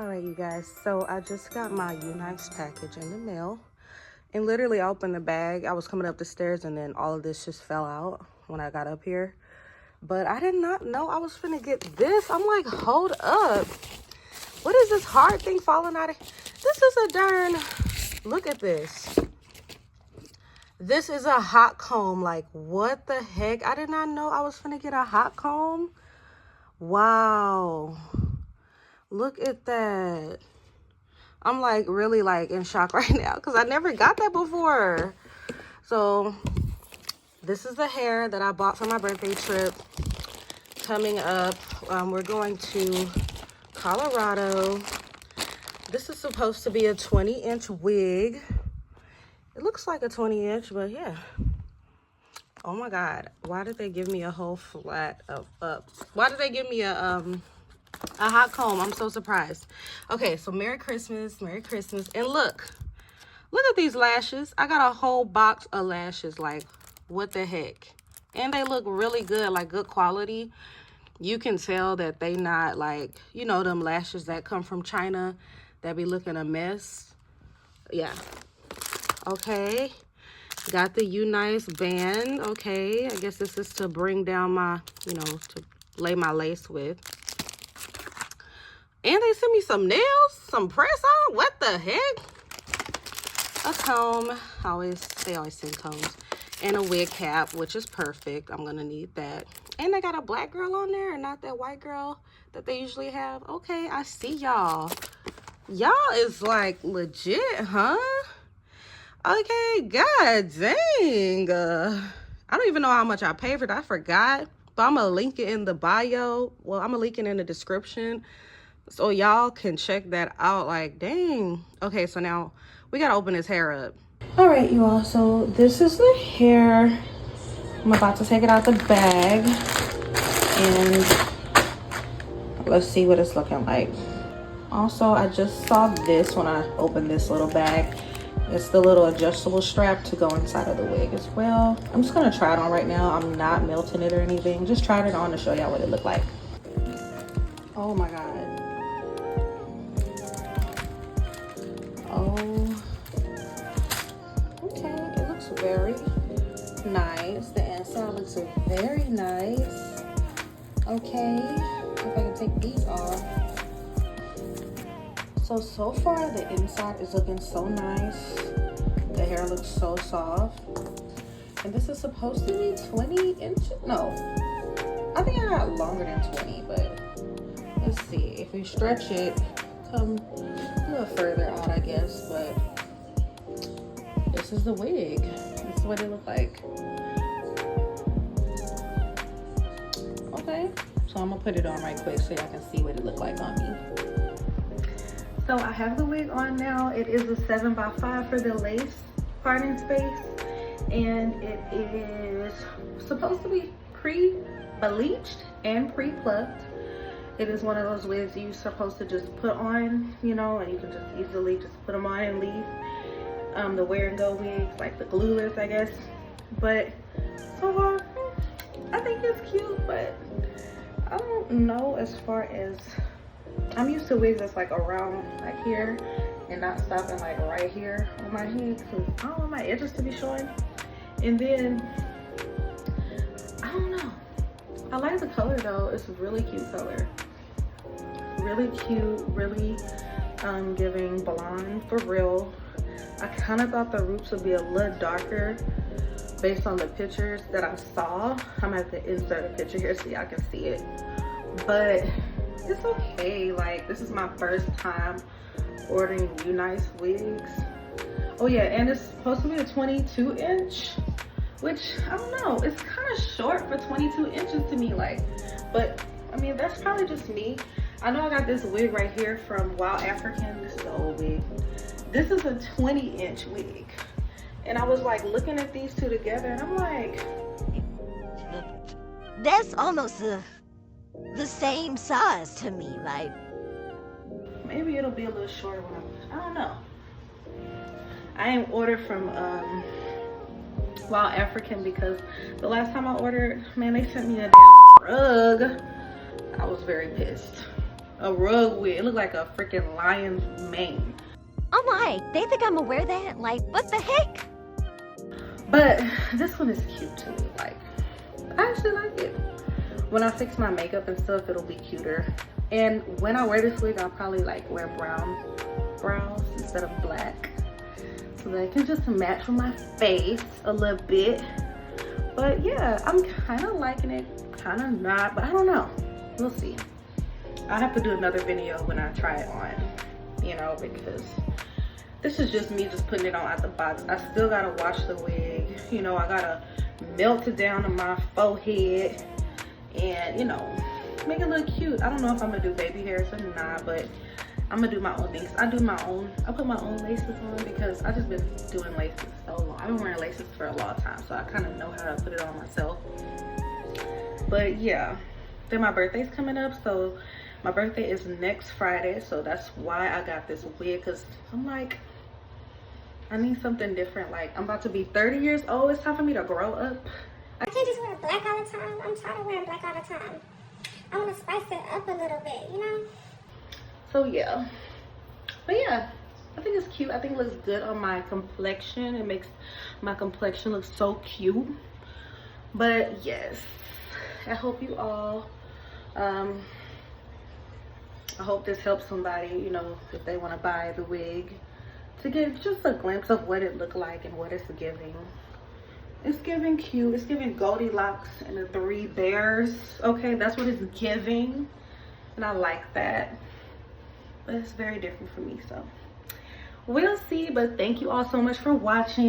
All right, you guys, so I just got my Unice package in the mail, and literally I opened the bag. I was coming up the stairs and then all of this just fell out when I got up here, but I did not know I was finna get this. I'm like, hold up, what is this hard thing falling out of? This is a darn, look at this. This is a hot comb. Like, what the heck? I did not know I was finna get a hot comb. Wow, look at that. I'm like really like in shock right now because I never got that before. So this is the hair that I bought for my birthday trip coming up. We're going to Colorado. This is supposed to be a 20-inch wig. It looks like a 20-inch, but yeah. Oh my God, why did they give me a whole flat up? Why did they give me a hot comb? I'm so surprised. Okay, so Merry Christmas, Merry Christmas. And look at these lashes. I got a whole box of lashes. Like, what the heck? And they look really good, like good quality. You can tell that they not like, you know, them lashes that come from China that be looking a mess. Yeah. Okay. Got the Unice band. Okay, I guess this is to bring down my, you know, to lay my lace with. And they sent me some nails, some press on. What the heck? A comb. They always send combs. And a wig cap, which is perfect. I'm gonna need that. And they got a black girl on there and not that white girl that they usually have. Okay, I see y'all. Y'all is like legit, huh? Okay, god dang. I don't even know how much I paid for that. I forgot. But I'm gonna link it in the bio. Well, I'm gonna link it in the description so y'all can check that out. Like, dang. Okay, so now we gotta open his hair up. All right, you all, so this is the hair. I'm about to take it out the bag and let's see what it's looking like. Also, I just saw this when I opened this little bag. It's the little adjustable strap to go inside of the wig as well. I'm just gonna try it on right now. I'm not melting it or anything. Just tried it on to show y'all what it looked like. Oh my God. Oh. Okay, it looks very nice. The inside looks very nice. Okay, if I can take these off. So far the inside is looking so nice. The hair looks so soft. And this is supposed to be 20 inches? No, I think I got longer than 20, but let's see. If we stretch it, come a little further out, I guess, but this is the wig. This is what it looked like. Okay, so I'm gonna put it on right quick so y'all can see what it looked like on me. So I have the wig on now. It is a 7x5 for the lace parting space. And it is supposed to be pre-bleached and pre-plucked. It is one of those wigs you're supposed to just put on, you know, and you can just easily just put them on and leave. The wear and go wigs, like the Glueless, I guess. But so far, I think it's cute, but I don't know as far as, I'm used to wigs that's like around like here and not stopping like right here on my head because I don't want my edges to be showing. And then, I don't know. I like the color though. It's a really cute color. Really cute, really giving blonde for real. I kind of thought the roots would be a little darker based on the pictures that I saw. I'm gonna have to insert a picture here so y'all can see it. But it's okay. Like, this is my first time ordering Unice wigs. Oh yeah, and it's supposed to be a 22-inch, which I don't know, it's kind of short for 22 inches to me, like, but I mean, that's probably just me. I know I got this wig right here from Wild African. This is an old wig. This is a 20-inch wig. And I was like looking at these two together and I'm like, that's almost the same size to me, like. Maybe it'll be a little shorter when I don't know. I ain't ordered from Wild African because the last time I ordered, man, they sent me a damn rug. I was very pissed. a rug wig. It looked like a freaking lion's mane. Oh my, they think I'm gonna wear that? Like, what the heck? But this one is cute to me. Like, I actually like it. When I fix my makeup and stuff, it'll be cuter. And when I wear this wig, I'll probably like wear brown brows instead of black, so that it can just match with my face a little bit. But yeah, I'm kind of liking it, kind of not, but I don't know. We'll see. I'll have to do another video when I try it on, you know, because this is just me just putting it on out the box. I still gotta wash the wig. You know, I gotta melt it down to my forehead and, you know, make it look cute. I don't know if I'm gonna do baby hairs or not, but I'm gonna do my own things. I put my own laces on because I just been doing laces so long. I've been wearing laces for a long time, so I kind of know how to put it on myself. But yeah, then my birthday's coming up, so my birthday is next Friday, so that's why I got this wig, because I'm like, I need something different. Like, I'm about to be 30 years old. It's time for me to grow up. I can't just wear black all the time. I'm tired of wearing black all the time. I want to spice it up a little bit, you know? So yeah, but yeah, I think it's cute. I think it looks good on my complexion. It makes my complexion look so cute. But yes, I hope you all, I hope this helps somebody, you know, if they want to buy the wig, to get just a glimpse of what it looked like and what it's giving. It's giving cute. It's giving Goldilocks and the Three Bears. Okay, that's what it's giving, and I like that. But it's very different for me, so we'll see. But thank you all so much for watching.